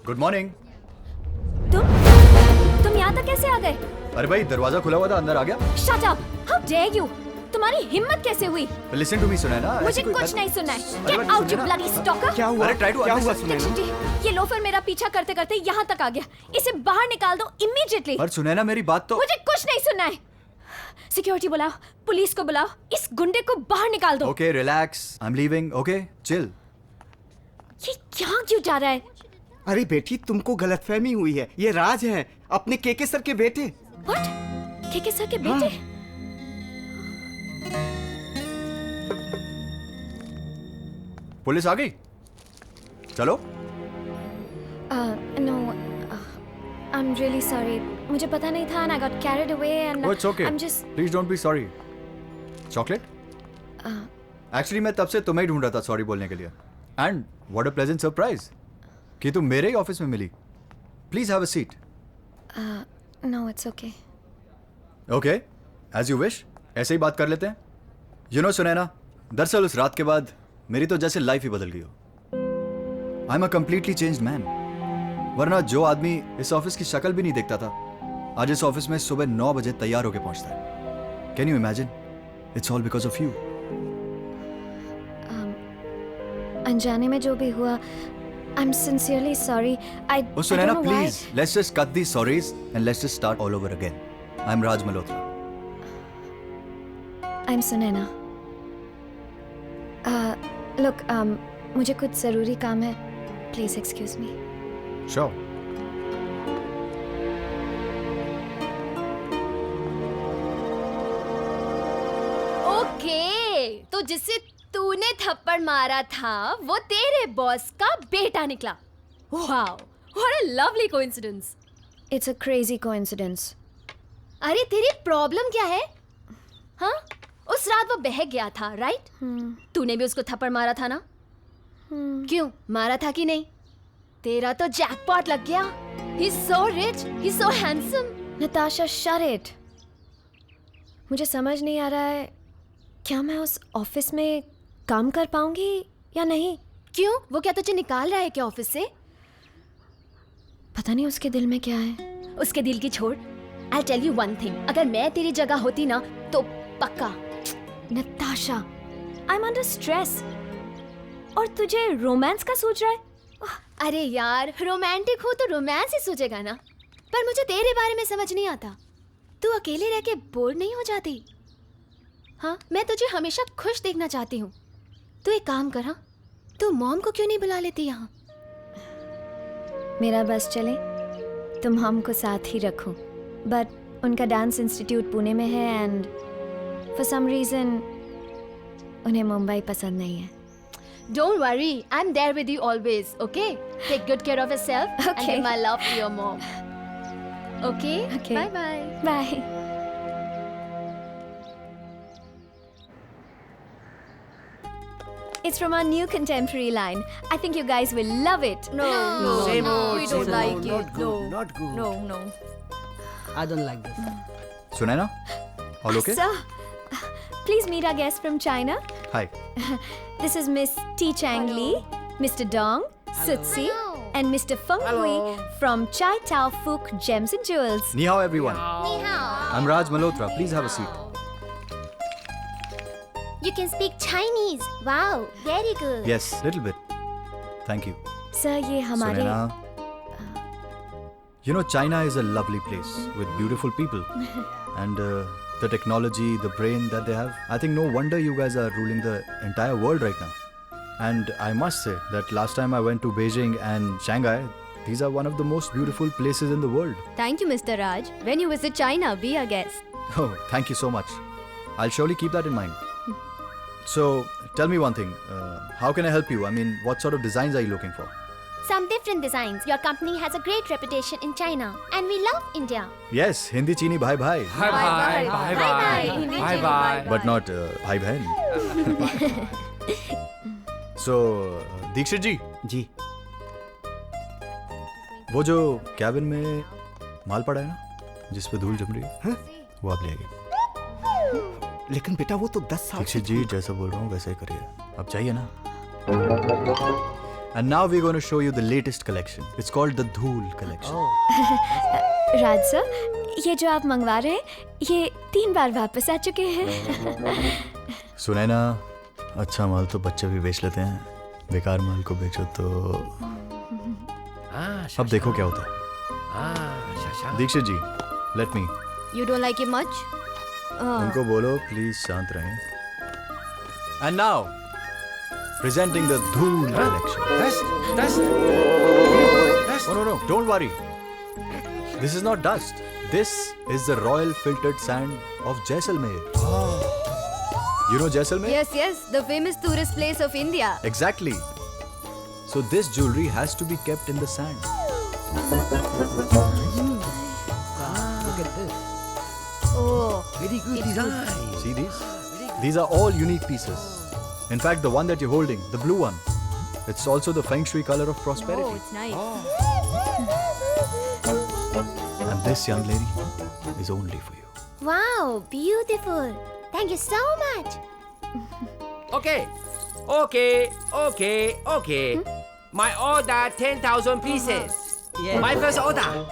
Good morning. तुम यहाँ तक कैसे आ गए? अरे भाई दरवाजा खुला हुआ था, अंदर आ गया। Shut up! How dare you! तुम्हारी हिम्मत कैसे हुई? Listen to me Sunaina. मुझे कुछ नहीं सुनना है। Get out you bloody stalker! क्या हुआ? अरे ट्राई टू क्या हुआ सुनैना? ये लोफर मेरा पीछा करते करते यहाँ तक आ गया। इसे बाहर निकाल दो इमीडिएटली। पर सुनैना मेरी बात तो। मुझे कुछ नहीं सुनना है। सिक्योरिटी बुलाओ, पुलिस को बुलाओ, इस गुंडे को बाहर निकाल दो। Okay relax, I am leaving. Okay chill. ये क्या क्यों जा रहा है? अरे बेटी, तुमको गलतफहमी हुई है। ये राज हैं, अपने केके सर के बेटे। व्हाट? केके सर के बेटे? पुलिस आ गई, चलो। No, I am really sorry. मुझे पता नहीं था, and I got carried away and Oh, it's okay. I'm just Please don't be sorry. Chocolate? Actually मैं तब से तुम्हें ही ढूंढ रहा था सॉरी बोलने के लिए। And what a pleasant surprise कि तुम मेरे ही ऑफिस में मिली। Please have a seat. no, it's okay. Okay, as you wish. ऐसे ही बात कर लेते हैं। यू नो सुनैना, दरअसल उस रात के बाद मेरी तो जैसे लाइफ ही बदल गई हो। I am a completely changed man. वरना जो आदमी इस ऑफिस की शक्ल भी नहीं देखता था, आज इस ऑफिस में सुबह 9 बजे तैयार होकर पहुंचता है। Can you imagine? It's all because of you. अनजाने में जो भी हुआ, I am sincerely sorry. Oh Sunaina please, let's just cut the sorries and let's just start all over again. I am Raj Malhotra. I am Sunaina. Look, मुझे कुछ ज़रूरी काम है। Please excuse me. Sure. Okay, तो जिससे तूने थप्पड़ मारा था वो तेरे बॉस का बेटा निकला। Wow, what a lovely coincidence. It's a crazy coincidence. अरे तेरी प्रॉब्लम क्या है? हाँ, उस रात वो बहक गया था, राइट? तूने भी उसको थप्पड़ मारा था ना? क्यों मारा था कि नहीं? तेरा तो जैकपॉट लग गया। He is so rich, he is so handsome. Natasha, shut it. मुझे समझ नहीं आ रहा है, क्या मैं उस ऑफिस में काम कर पाऊंगी या नहीं? क्यों? वो क्या तुझे निकाल रहा है क्या ऑफिस से? पता नहीं उसके दिल में क्या है। उसके दिल की छोड़। I'll tell you one thing, अगर मैं तेरी जगह होती ना तो पक्का। Natasha, I'm under stress। और तुझे रोमांस का सोच रहा है? अरे यार, रोमांटिक हो तो रोमांस ही सोचेगा ना। पर मुझे तेरे बारे में समझ नहीं आता। तू अकेले रह के बोर नहीं हो जाती? हाँ, मैं तुझे हमेशा खुश देखना चाहती हूँ। तू एक काम कर, हाँ, तू मॉम को क्यों नहीं बुला लेती यहाँ? मेरा बस चले तो मॉम को साथ ही रखूं, बट उनका डांस इंस्टीट्यूट पुणे में है एंड फॉर सम रीजन उन्हें मुंबई पसंद नहीं है। Don't worry, I'm there with you always, okay? Take good care of yourself and give my love to your mom. Okay? Okay. Bye bye. Bye. It's from our new contemporary line. I think you guys will love it. No, Same old, we don't same like old. it. Not good, No, not good. no. I don't like this. Sunaina, all okay? Sir, please meet our guest from China. Hi. This is Miss T. Chang Lee, Mr. Dong, Sutsi, and Mr. Feng Hui from Chai Tao Fook Gems and Jewels. Ni hao everyone. I'm Raj Malhotra. Please have a seat. You can speak Chinese. Wow, very good. Yes, little bit. Thank you. Sir, ये हमारे Sunaina, you know China is a lovely place with beautiful people and the technology, the brain that they have. I think no wonder you guys are ruling the entire world right now. And I must say that last time I went to Beijing and Shanghai, these are one of the most beautiful places in the world. Thank you, Mr. Raj. When you visit China, be our guest. Oh, thank you so much. I'll surely keep that in mind. So, tell me one thing. How can I help you? I mean, what sort of designs are you looking for? Some different designs. Your company has a great reputation in China, and we love India. Yes, Hindi Chini bhai bhai. Bye bye. Bye bye. Bye bye. But not bhai बहन. So, Dixit जी, जी, वो जो cabin में माल पड़ा है ना, जिस पे धूल जम रही है, हाँ? वो आप ले आइए। लेकिन बेटा वो तो 10 साल दीक्षित जी जैसा बोल रहा हूँ वैसा ही करिए। अब चाहिए ना? And now we're going to show you the latest collection. It's called the Dhool collection. Raj sir, ये जो आप मंगवा रहे हैं ये 3 बार वापस आ चुके हैं। सुने ना, अच्छा माल तो बच्चे भी बेच लेते हैं, बेकार माल को बेचो तो अब देखो क्या होता है। Dikshit ji, let me. You don't like it much? उनको बोलो प्लीज शांत रहें। And now, presenting the Dhool collection. Dust. No, don't worry. This is not dust. This is the royal filtered sand of Jaisalmer. You know Jaisalmer? Yes, the famous tourist place of India. Exactly. So this jewelry has to be kept in the sand. Look at this. Oh, Very good design. See these? These are all unique pieces. In fact, the one that you're holding, the blue one, it's also the feng shui color of prosperity. it's nice. And this, young lady, is only for you. Wow, beautiful. Thank you so much. Okay. My order 10,000 pieces. Yeah. My first order.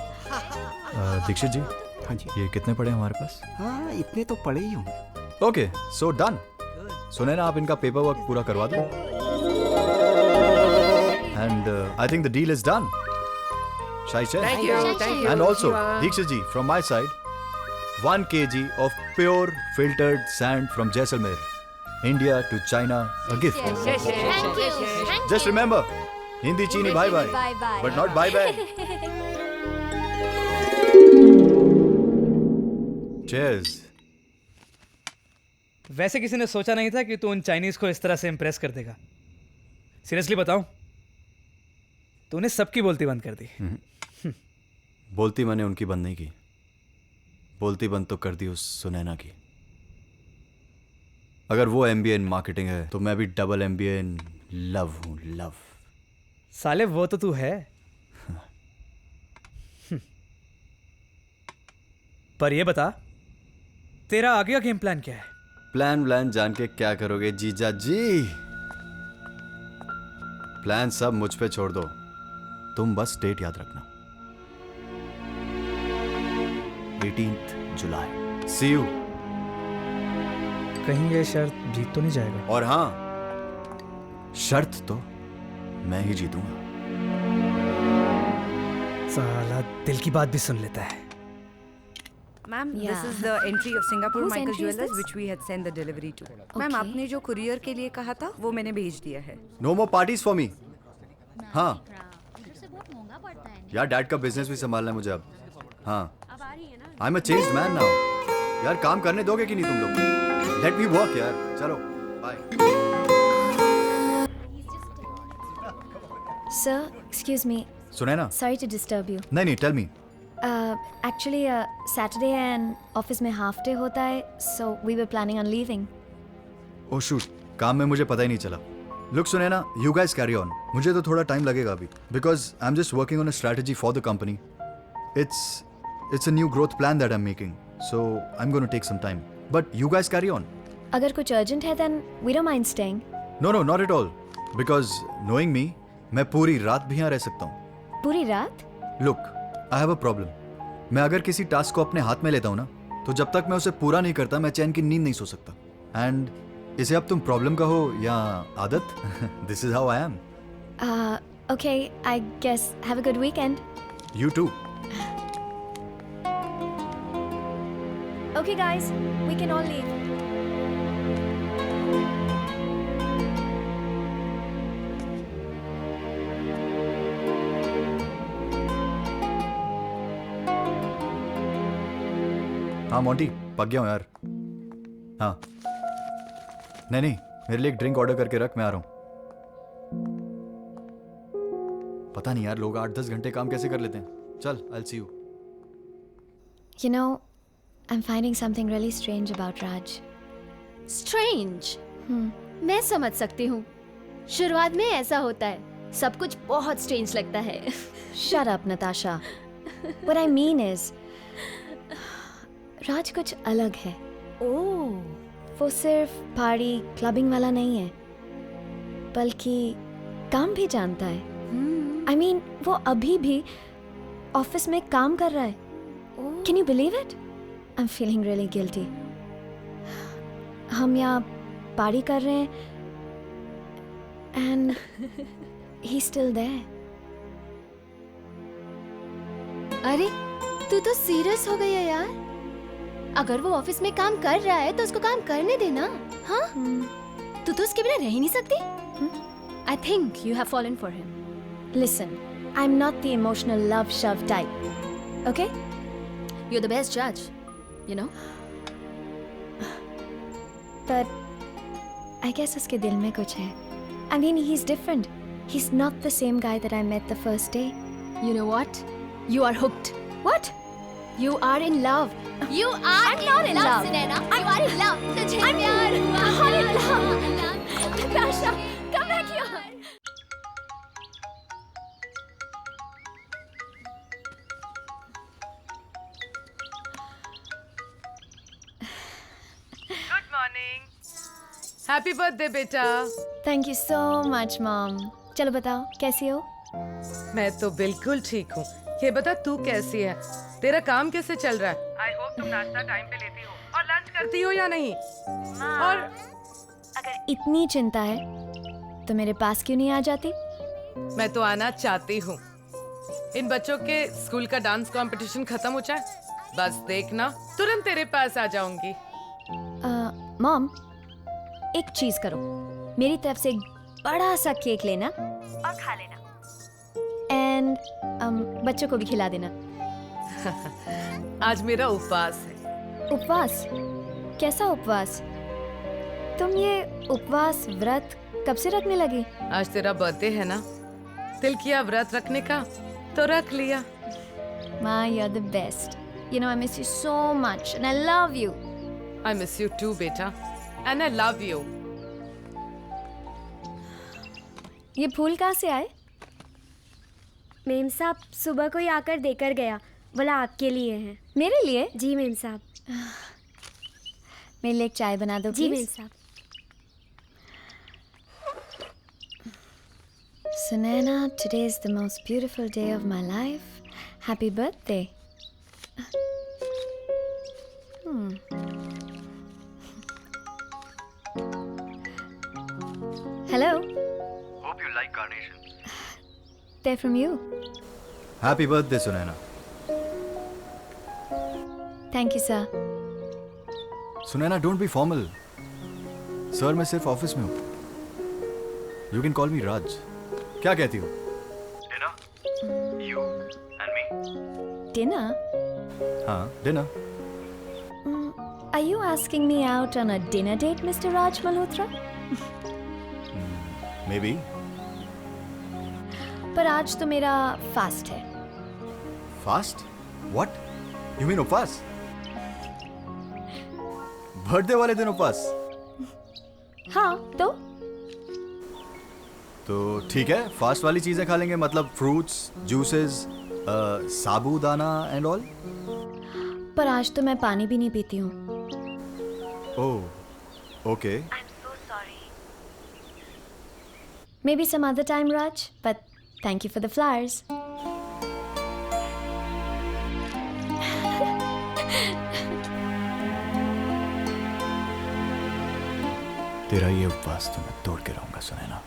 Dixit जी, हाँ जी। ये कितने पड़े हमारे पास? हाँ, इतने तो पड़े ही होंगे। Okay, so done. सुने ना, आप इनका पेपर वर्क पूरा करवा दो। And I think the deal is done. Shai Chen. Thank you. And also, Shiva. Dikshit ji, from my side, 1 kg of pure filtered sand from Jaisalmer, India to China, a gift. Thank you. Just remember, Hindi Chini bye bye, Bye-bye. but not bye bye. Cheers. वैसे किसी ने सोचा नहीं था कि तू उन Chinese को इस तरह से इम्प्रेस कर देगा। सीरियसली बताऊं, तूने सबकी बोलती बंद कर दी। बोलती मैंने उनकी बंद नहीं की, बोलती बंद तो कर दी उस सुनैना की। अगर वो MBA इन मार्केटिंग है तो मैं भी डबल MBA इन लव हूं, लव। साले वो तो तू है। पर ये बता, तेरा आगे का गेम प्लान क्या है? प्लान जान के क्या करोगे जीजा जी? प्लान सब मुझ पे छोड़ दो, तुम बस डेट याद रखना, 18th जुलाई। See you. कहीं ये शर्त जीत तो नहीं जाएगा? और हाँ, शर्त तो मैं ही जीतूंगा। साला दिल की बात भी सुन लेता है। Ma'am, Yeah. this is the entry of Singapore Whose Michael entry is Jewelers this? which we had sent the delivery to. Ma'am, आपने जो courier के लिए कहा था वो मैंने भेज दिया है. No more parties for me. हाँ यार, डैड का बिजनेस भी संभालना है मुझे अब। हाँ, I'm a changed man now. यार काम करने दोगे कि नहीं तुम लोग? Let me work यार, चलो बाय। Sir, excuse me. सुने ना? Sorry to disturb you. नहीं, tell me. Actually, Saturday and office में half day होता है, so we were planning on leaving. Oh shoot, काम में मुझे पता ही नहीं चला। Look Sunaina, you guys carry on. मुझे तो थोड़ा टाइम लगेगा अभी, because I'm just working on a strategy for the company. It's a new growth plan that I'm making, so I'm going to take some time. But you guys carry on. अगर कुछ urgent है, then we don't mind staying. No, not at all. Because knowing me, मैं पूरी रात भी यहाँ रह सकता हूँ। पूरी रात? Look, I have a problem. मैं अगर किसी टास्क को अपने हाथ में लेता हूँ ना, तो जब तक मैं उसे पूरा नहीं करता, मैं चैन की नींद नहीं सो सकता। And इसे अब तुम प्रॉब्लम कहो या आदत, this is how I am. Okay, I guess have a good weekend. You too. Okay, guys, we can all leave. हाँ मोंटी, पक गया हूँ यार। हाँ, नहीं, मेरे लिए एक ड्रिंक ऑर्डर करके रख, मैं आ रहा हूँ। पता नहीं यार, लोग 8-10 घंटे काम कैसे कर लेते हैं। चल, I'll see you. You know, I'm finding something really strange about Raj. Strange? मैं समझ सकती हूँ। शुरुआत में ऐसा होता है, सब कुछ बहुत स्ट्रेंज लगता है। Shut up, Natasha. What I mean is, राज कुछ अलग है। वो सिर्फ पार्टी क्लबिंग वाला नहीं है, बल्कि काम भी जानता है. I mean, वो अभी भी ऑफिस में काम कर रहा है. Can you believe it? I'm feeling really guilty. हम यहाँ पार्टी कर रहे हैं and he's still there. अरे तू तो सीरियस हो गई है यार. अगर वो ऑफिस में काम कर रहा है तो उसको काम करने देना. हाँ, तू तो उसके बिना रह ही नहीं सकती. I think you have fallen for him. Listen, I'm not the emotional love shove type. Okay? You're the best judge, you know. But I guess उसके दिल में कुछ है. I mean, he's different. He's not the same guy that I met the first day. You know what? You are hooked. What? You are in love. You are I'm not in love. Sunaina. You are in love. तुझे I'm प्यार हुआ. not in love. Natasha, come back here. Good morning. Happy birthday बेटा. Thank you so much, Mom. चलो बताओ, कैसी हो? मैं तो बिल्कुल ठीक हूँ. ये बता तू कैसी है? तेरा काम कैसे चल रहा है? आई होप तुम नाश्ता टाइम पे लेती हो और लंच करती हो या नहीं. और अगर इतनी चिंता है तो मेरे पास क्यों नहीं आ जाती? मैं तो आना चाहती हूँ. इन बच्चों के स्कूल का डांस कंपटीशन खत्म हो जाए, बस देखना तुरंत तेरे पास आ जाऊंगी. मॉम, एक चीज करो, मेरी तरफ से एक बड़ा सा केक लेना और खा लेना. एंड बच्चों को भी खिला देना. आज मेरा उपवास है. उपवास? कैसा उपवास? तुम ये उपवास व्रत कब से रखने लगी? आज तेरा बर्थडे है ना, दिल किया व्रत रखने का तो रख लिया. माँ, you're the best. You know, I miss you so much and I love you. I miss you too बेटा, and I love you. ये फूल कहाँ से आए? मेम साहब सुबह को ही आकर देकर गया, बोला आपके लिए हैं. मेरे लिए? जी मेम साहब. मेरे लिए एक चाय बना दो जी please. मेम साहब. Sunaina, today is the most beautiful day of my life. Happy birthday. Hello. Hope you like carnations. They're from you. Happy birthday, Sunaina. Thank you, sir. Sunaina, don't be formal. Sir, मैं सिर्फ office में हूँ. You can call me Raj. क्या कहती हो? Dinner? You and me? Dinner? हाँ, dinner. Are you asking me out on a dinner date, Mr. Raj Malhotra? Maybe. पर आज तो मेरा फास्ट है. Fast? What? You mean उपवास? बर्थडे वाले दिन उपवास? हाँ, तो ठीक है, फास्ट वाली चीजें खा लेंगे, मतलब fruits, juices, sabudana and all. पर आज तो मैं पानी भी नहीं पीती हूँ. ओह, okay. Maybe some other time, Raj. But thank you for the flowers. तेरा ये उपवास तो मैं तोड़ के रहूंगा, सुनैना.